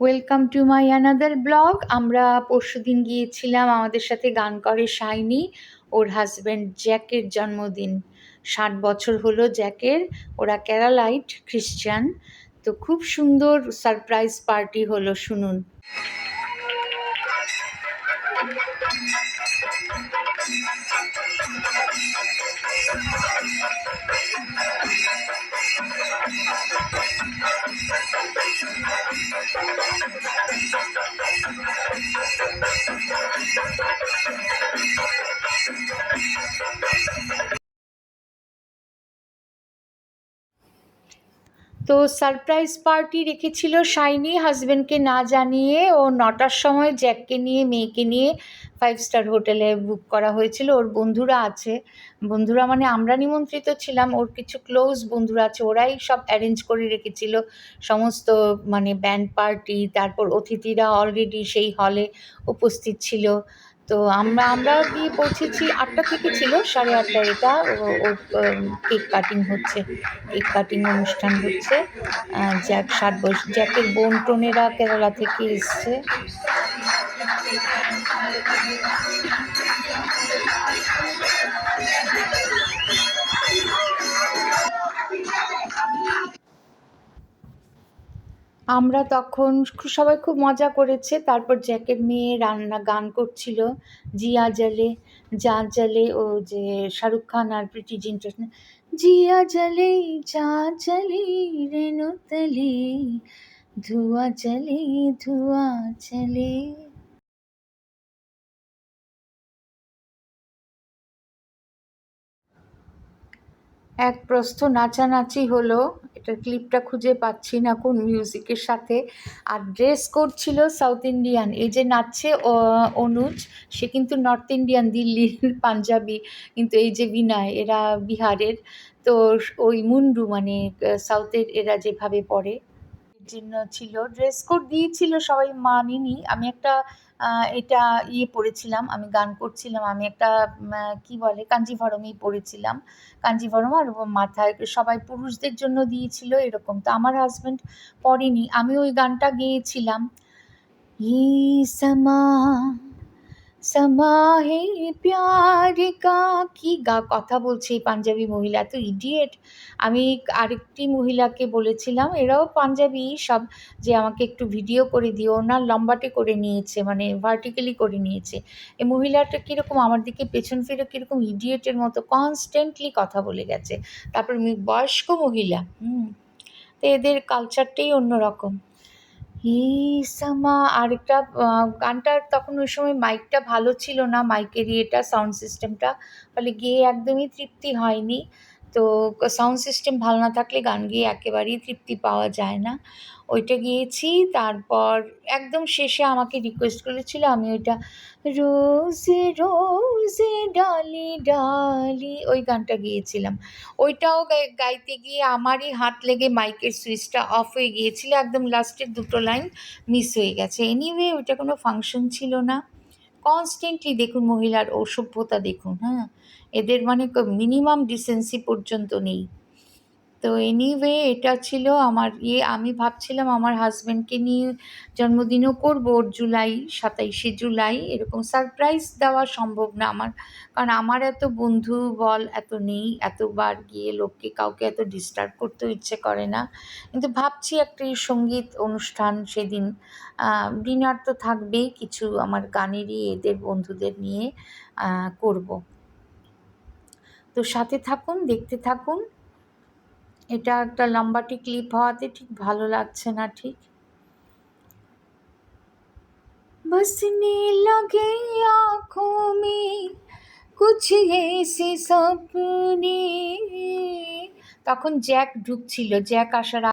Welcome to my another blog. আমরা পরশুদিন গিয়েছিলাম, আমাদের সাথে গান করে শাইনি, ওর হাজব্যান্ড জ্যাকের জন্মদিন। 60 বছর হলো জ্যাকের। ওরা কেরালাইট খ্রিশ্চান। তো খুব সুন্দর সারপ্রাইজ পার্টি হলো, শুনুন। তো সারপ্রাইজ পার্টি রেখেছিল শাইনি, হাজব্যান্ডকে না জানিয়ে। ও 9টার সময় জ্যাককে নিয়ে, মেয়েকে নিয়ে 5 স্টার হোটেলে বুক করা হয়েছিল। ওর বন্ধুরা আছে, বন্ধুরা মানে আমরা নিমন্ত্রিত ছিলাম, ওর কিছু ক্লোজ বন্ধুরা আছে, ওরাই সব অ্যারেঞ্জ করে রেখেছিল সমস্ত, মানে ব্যান্ড পার্টি, তারপর অতিথিরা অলরেডি সেই হলে উপস্থিত ছিল। তো আমরা গিয়ে পৌঁছেছি 8টা থেকে, ছিল 8:30। এটা ওর কেক কাটিং হচ্ছে, কেক কাটিং অনুষ্ঠান হচ্ছে। জ্যাক 7 বছর, জ্যাকের বোন টোনেরা কেরালা থেকে এসছে। আমরা তখন সবাই খুব মজা করেছে। তারপর জ্যাকের মেয়ে গান করছিল, জিয়া জলে যা জলে, ও যে শাহরুখ খান আর প্রীতি জিন্টা, জিয়া জলে যা জলে রেণু তলে, ধুয়া জলে ধুয়া চলে। এক প্রস্থ নাচানাচি হলো, এটার ক্লিপটা খুঁজে পাচ্ছি না কোন মিউজিকের সাথে। আর ড্রেস কোড ছিল সাউথ ইন্ডিয়ান। এই যে নাচছে অনুজ, সে কিন্তু নর্থ ইন্ডিয়ান, দিল্লির পাঞ্জাবি, কিন্তু এই যে বিনয়, এরা বিহারের। তো ওই মুন্ডু মানে সাউথের এরা যেভাবে পরে, জন্য ছিল ড্রেস কোড দিয়েছিল, সবাই মানিনি। আমি একটা এটা পরেছিলাম, আমি গান করছিলাম, আমি একটা কি বলে কাঞ্জিভরমই পরেছিলাম, কাঞ্জিভরম। আর মাথায় সবাই পুরুষদের জন্য দিয়েছিল এরকম। তো আমার হাজব্যান্ড পরেনি, আমি ওই গানটা গেয়েছিলাম, ই সমা সমাহে প্যার কা, কি কথা বলছে এই পাঞ্জাবি মহিলা, তো ইডিয়েট। আমি আরেকটি মহিলাকে বলেছিলাম, এরাও পাঞ্জাবি সব, যে আমাকে একটু ভিডিও করে দিও। ওনার লম্বাটে করে নিয়েছে, মানে ভার্টিক্যালি করে নিয়েছে। এই মহিলাটা কীরকম আমার দিকে পেছন ফিরে কীরকম ইডিয়েটের মতো কনস্ট্যান্টলি কথা বলে গেছে। তারপর বয়স্ক মহিলা, তো এদের কালচারটাই অন্যরকম। আরেকটা গানটার তখন ওই সময় মাইকটা ভালো ছিল না, মাইকের এটা সাউন্ড সিস্টেমটা, ফলে গেয়ে একদমই তৃপ্তি হয়নি। তো সাউন্ড সিস্টেম ভালো না থাকলে গান গেয়ে একেবারেই তৃপ্তি পাওয়া যায় না। ওইটা গিয়েছি। তারপর একদম শেষে আমাকে রিকোয়েস্ট করেছিল আমি ওইটা, রোজে রোজে ডালি ডালি, ওই গানটা গিয়েছিলাম। ওইটাও গাইতে গিয়ে আমারই হাত লেগে মাইকের সুইচটা অফ হয়ে গিয়েছিল, একদম লাস্টের 2টো লাইন মিস হয়ে গেছে। এনিওয়ে ওইটা কোনো ফাংশন ছিল না। কনস্ট্যান্টলি দেখুন মহিলার অসভ্যতা দেখুন, এদের মানে মিনিমাম ডিসেন্সি পর্যন্ত নেই। তো এনিওয়ে এটা ছিল আমার আমি ভাবছিলাম আমার হাজব্যান্ডকে নিয়ে জন্মদিনও করবো, ওর 27শে জুলাই। এরকম সারপ্রাইজ দেওয়া সম্ভব না আমার, কারণ আমার এত বন্ধু বল এত নেই, এতবার গিয়ে লোককে কাউকে এত ডিস্টার্ব করতেও ইচ্ছে করে না। কিন্তু ভাবছি একটি সঙ্গীত অনুষ্ঠান সেদিন, ডিনার তো থাকবেই, কিছু আমার গানেরই এদের বন্ধুদের নিয়ে করব। তো সাথে থাকুন, দেখতে থাকুন। এটা একটা লম্বাটি ক্লিপ হওয়াতে ঠিক ভালো লাগছে না ঠিক। बसने लगे आँखों में कुछ ऐसे सपने, তখন জ্যাক ঢুকছিল, জ্যাক আসার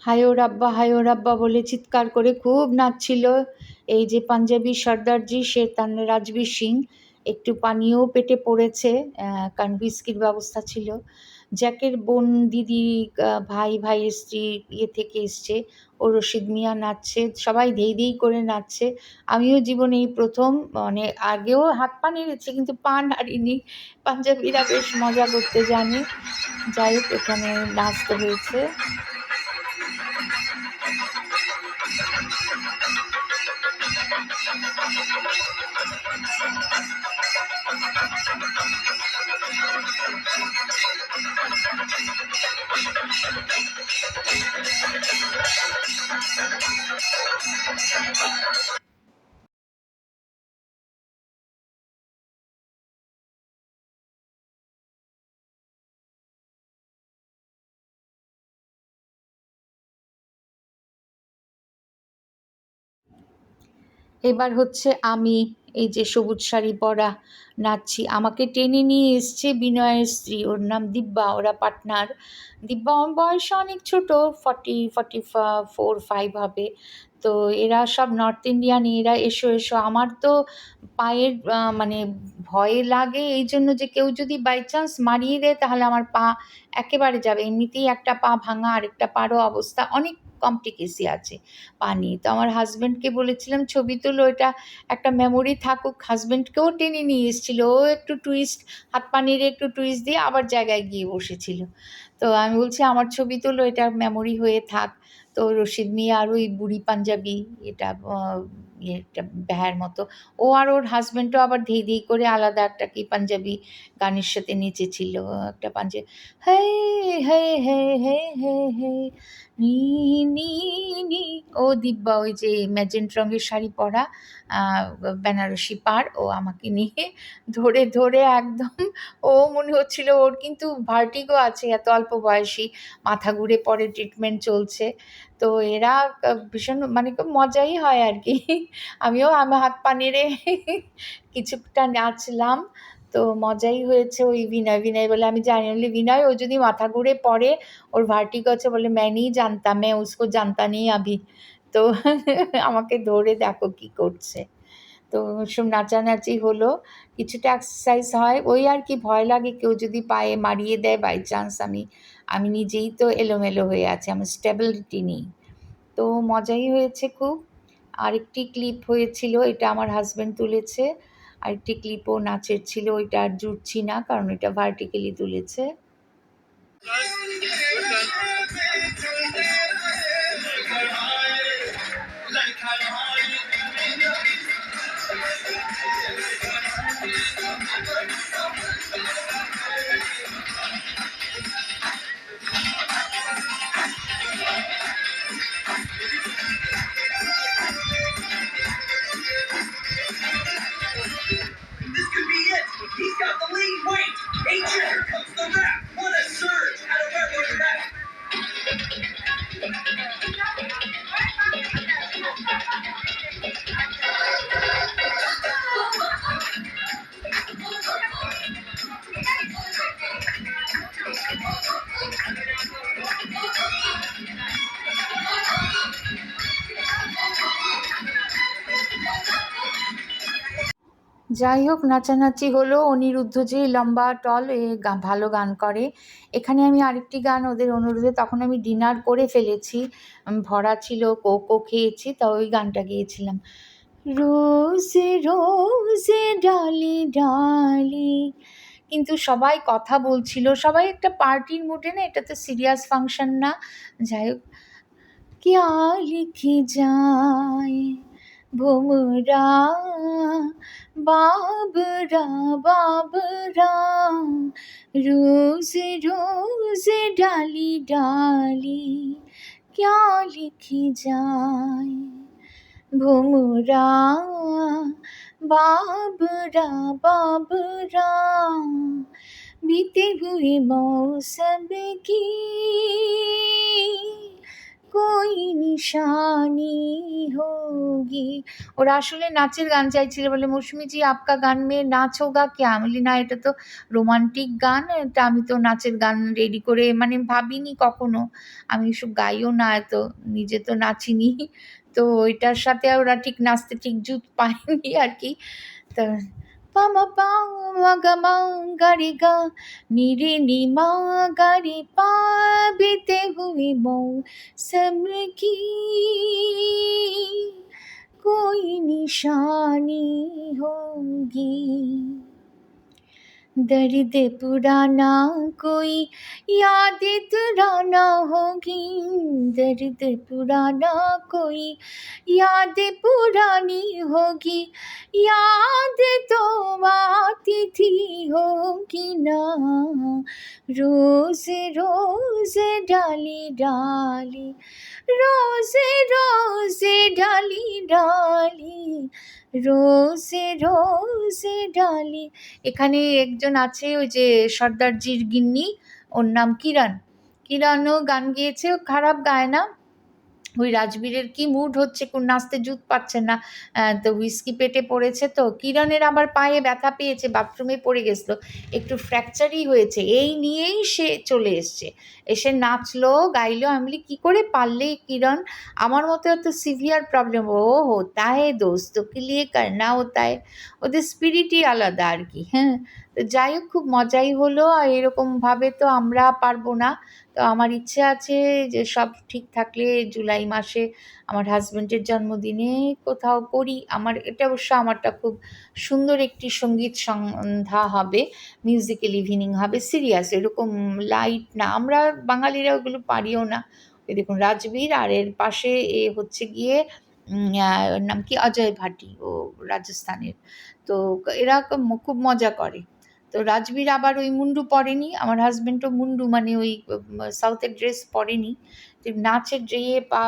হায় ও রাব্বা হায় ও রাব্বা বলে চিৎকার করে খুব নাচছিল। এই যে পাঞ্জাবি সর্দারজি সে রাজবীর সিং একটু পানীয়ও পেটে পড়েছে, কারণ হুইস্কির ব্যবস্থা ছিল। জ্যাকের বোন দিদি ভাইয়ের স্ত্রী থেকে এসছে, ও রশিদ মিয়া নাচছে, সবাই ধেই ধেই করে নাচছে। আমিও জীবনে এই প্রথম, মানে আগেও হাত পা নেড়েছি কিন্তু পা নাড়িনি। পাঞ্জাবিরা বেশ মজা করতে জানে। যাই হোক, এখানে নাচতে হয়েছে। এবার হচ্ছে আমি এই যে সবুজ শাড়ি পরা নাচছি, আমাকে টেনে নিয়ে এসছে বিনয়ের স্ত্রী, ওর নাম দিব্যা, ওরা পার্টনার। দিব্যা আমার বয়সে অনেক ছোট, 44-45 হবে। তো এরা সব নর্থ ইন্ডিয়ান, এরা এসো এসো। আমার তো পায়ের মানে ভয়ে লাগে এই জন্য যে কেউ যদি বাই চান্স মারিয়ে দেয় তাহলে আমার পা একেবারে যাবে। এমনিতেই একটা পা ভাঙা, আরেকটা পারও অবস্থা, অনেক কমপ্লিকেসি আছে পা নিয়ে। তো আমার হাজব্যান্ডকে বলেছিলাম ছবি তুলো, এটা একটা মেমোরি থাকুক। হাজব্যান্ডকেও টেনে নিয়ে এসেছিলো, ও একটু টুইস্ট, হাত পা নেড়ে একটু টুইস্ট দিয়ে আবার জায়গায় গিয়ে বসেছিল। তো আমি বলছি আমার ছবি তুলো, এটা মেমোরি হয়ে থাক। তো রশিদ মিয়া আর ওই বুড়ি পাঞ্জাবি, এটা এটা ব্যাহার মতো, ও আর ওর হাজব্যান্ডও আবার ধেই ধেই করে আলাদা একটা কি পাঞ্জাবি গানের সাথে নেচেছিল, একটা পাঞ্জাবি, হে হে হে হে হে হে নি নি নি। ও দিব্যা ওই যে ম্যাজেন্ট রঙের শাড়ি পরা, বেনারসি পাড়, ও আমাকে নিয়ে ধরে ধরে একদম, ও মনে হচ্ছিল ওর কিন্তু ভার্টিগো আছে, এত অল্প বয়সী, মাথা ঘুরে পড়ে, ট্রিটমেন্ট চলছে। তো এরা ভীষণ মানে খুব মজাই হয় আর কি। আমিও আমার হাত পা নেড়ে কিছুটা নাচলাম। তো মজাই হয়েছে। ওই বিনয় বলে, আমি জানি বলি, বিনয় ও যদি মাথা ঘুরে পড়ে, ওর ভার্টিগো আছে, বলে मैं नहीं जानता, मैं उसको जानता नहीं अभी। তো আমাকে ধরে দেখো কি করছে। তো সব নাচানাচি হলো, কিছুটা এক্সারসাইজ হয়, ওই আর কি ভয় লাগে কেউ যদি পায়ে মারিয়ে দেয় বাই চান্স। আমি নিজেই তো এলোমেলো হয়ে আছি, আমার স্টেবিলিটি নেই। তো মজাই হয়েছে খুব। আরেকটি ক্লিপ হয়েছিল, এটা আমার হাজব্যান্ড তুলেছে। আরেকটি ক্লিপও নাচের ছিল, ওইটা আর জুড়ছি না কারণ এটা ভার্টিক্যালি তুলেছে। This could be it. He's got the lead. Wait. Hey, here comes the rap. What a surge. Out of everyone's back. যাই হোক, নাচানাচি হলো। অনিরুদ্ধ যে লম্বা টল, ভালো গান করে। এখানে আমি আরেকটি গান ওদের অনুরোধে, তখন আমি ডিনার করে ফেলেছি, ভরা ছিল, কোকও খেয়েছি, তা ওই গানটা গেয়েছিলাম। রোজে রোজে ডালি ডালি, কিন্তু সবাই কথা বলছিল, সবাই একটা পার্টির মুডে না, এটা তো সিরিয়াস ফাংশন না। যাই হোক, क्या लिख जाए भुमरा बाबरा बाबरा, रोज रोज डाली डाली, क्या लिख जाए भुमरा बाबरा बाबरा, बीते हुए मौसम की कोई निशानी होगी। ওরা আসলে নাচের গান চাইছিল, বলে মৌসুমীজি আপকা গান মে নাচ হোগা ক্যা? আমি বলি না, এটা তো রোমান্টিক গান, এটা আমি তো নাচের গান রেডি করে মানে ভাবিনি কখনো, আমি এসব গাইও না, এত নিজে তো নাচিনি। তো ওইটার সাথে ওরা ঠিক নাচতে ঠিক জুত পায়নি আর কি। তা পামা পা গা মা গা রে গা নি রে নি মা গা রে পা, बीते हुए मौसम की कोई निशानी होगी, दर्द पुराना कोई याद तुराना होगी, दर्द पुराना कोई याद पुरानी होगी, याद तो आती थी होगी ना, रोज रोज डाली डाली, रोजे रोजे डाली डाली, রোজে রোজে ডালি। এখানে একজন আছে, ওই যে সর্দারজির গিন্নি, ওর নাম কিরণ। কিরণও গান গেয়েছে, ও খারাপ গায় না। ওই রাজবীরের কি মুড হচ্ছে, কোন নাচতে জুত পাচ্ছে না, তো হুইস্কি পেটে পড়েছে। তো কিরণের আবার পায়ে ব্যথা পেয়েছে, বাথরুমে পড়ে গেছিলো, একটু ফ্র্যাকচারই হয়েছে, এই নিয়েই সে চলে এসে নাচলো গাইলো। আমি বলি কী করে পারলে কিরণ, আমার মতো এত সিভিয়ার প্রবলেম। ও হোতা হ্যায় দোস্ত কে লিয়ে করনা হোতা হ্যায়, ওদের স্পিরিটই আলাদা আর কি। হ্যাঁ, তো যাই হোক, খুব মজাই হলো। আর এরকমভাবে তো আমরা পারবো না। তো আমার ইচ্ছে আছে যে সব ঠিক থাকলে জুলাই মাসে আমার হাজব্যান্ডের জন্মদিনে কোথাও করি। এটা অবশ্য আমারটা খুব সুন্দর একটি সঙ্গীত সন্ধ্যা হবে, মিউজিক্যাল ইভিনিং হবে, সিরিয়াস, এরকম লাইট না, আমরা বাঙালিরা ওগুলো পারিও না। ওই দেখুন রাজবীর, আর এর পাশে হচ্ছে গিয়ে ওর নাম কি, অজয় ভাটি, ও রাজস্থানের। তো এরা খুব মজা করে। তো রাজবীর আবার ওই মুন্ডু পরেনি, আমার হাজব্যান্ডও মুন্ডু মানে ওই সাউথের ড্রেস পরেনি। নাচের পা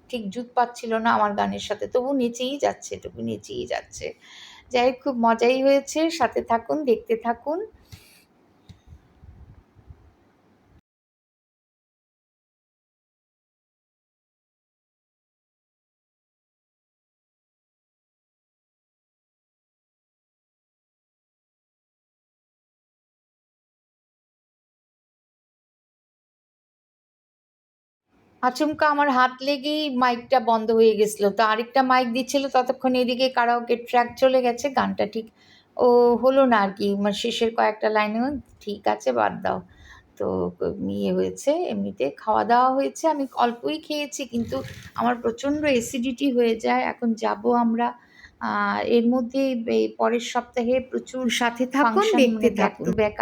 ঠিক জুত পাচ্ছিল না আমার গানের সাথে, তবু নেচেই যাচ্ছে, তবু নেচেই যাচ্ছে। যাই হোক, খুব মজাই হয়েছে। সাথে থাকুন, দেখতে থাকুন। আচমকা আমার হাত লেগেই মাইকটা বন্ধ হয়ে গেছিলো, তো আরেকটা মাইক দিচ্ছিল, ততক্ষণ এদিকে কারাওকে ট্র্যাক চলে গেছে, গানটা ঠিক হলো না আর কি, মানে শেষের কয়েকটা লাইনে ঠিক আছে বাদ দাও। তো ইয়ে হয়েছে, এমনিতে খাওয়া দাওয়া হয়েছে, আমি অল্পই খেয়েছি, কিন্তু আমার প্রচণ্ড অ্যাসিডিটি হয়ে যায়। এখন যাব আমরা এর মধ্যে এই পরের সপ্তাহে প্রচুর সাথে থাকুন, ফাংশন, দেখতে মানে ব্যাক থাকুন। To back